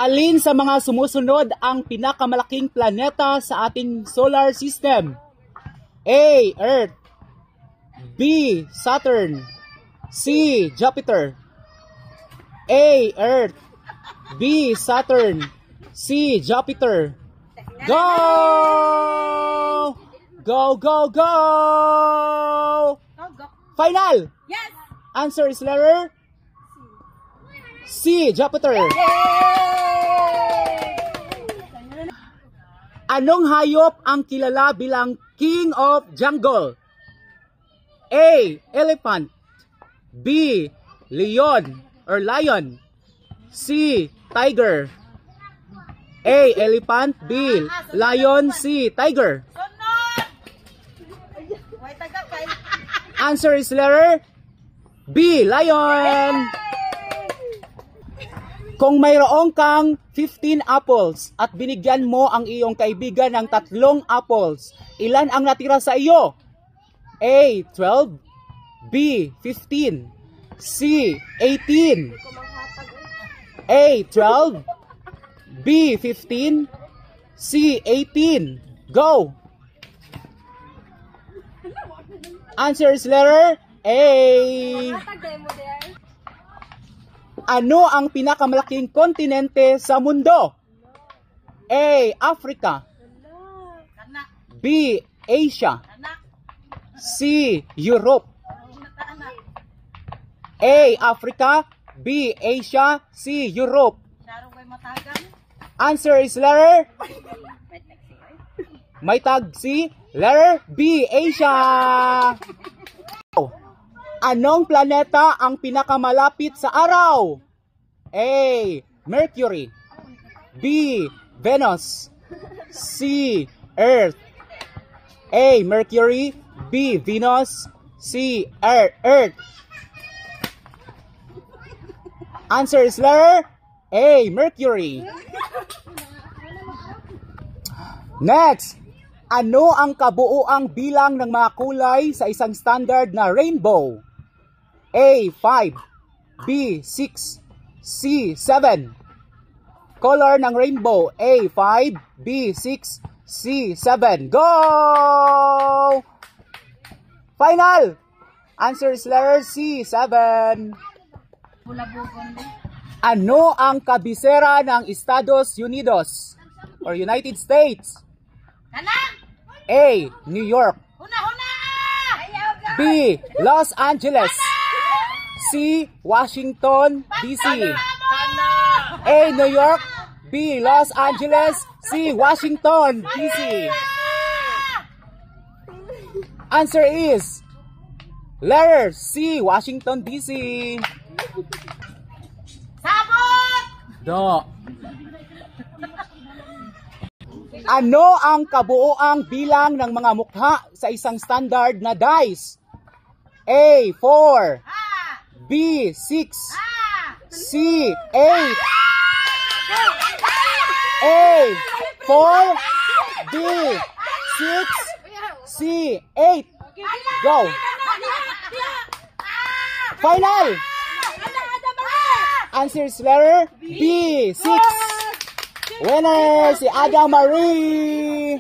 Alin sa mga sumusunod ang pinakamalaking planeta sa ating solar system? A. Earth, B. Saturn, C. Jupiter. A. Earth, B. Saturn, C. Jupiter. Go! Go, go, go! Final! Yes! Answer is letter C. Jupiter. Anong hayop ang kilala bilang King of Jungle? A. Elephant, B. Lion or lion, C. Tiger. A. Elephant, B. Lion, C. Tiger. Answer is letter B. Lion. Kung mayroong kang 15 apples at binigyan mo ang iyong kaibigan ng 3 apples, ilan ang natira sa iyo? A. 12, B. 15, C. 18. A. 12, B. 15, C. 18. Go! Answer is letter A. Ano ang pinakamalaking kontinente sa mundo? A. Africa, B. Asia, C. Europe. A. Africa, B. Asia, C. Europe. Answer is letter may tag C. Letter B. Asia. Anong planeta ang pinakamalapit sa araw? A. Mercury, B. Venus, C. Earth. A. Mercury, B. Venus, C. Earth. Answer is letter A. Mercury. Next, ano ang kabuuang bilang ng mga kulay sa isang standard na rainbow? A. 5, B. 6, C. 7. Color ng rainbow. A. 5, B. 6, C. 7. Go! Final! Answer is letter C. 7. Ano ang kabisera ng Estados Unidos or United States? A. New York, B. Los Angeles, C. Washington, D.C. A. New York, B. Los Angeles, C. Washington, D.C. Answer is letter C. Washington, D.C. Sabot! Do. Ano ang kabuuang bilang ng mga mukha sa isang standard na dice? A. 4, B. 6, C. 8. A. 4, B. 6, C. 8. Go! Final! Answer is letter B. 6. Winner si Ada Marie.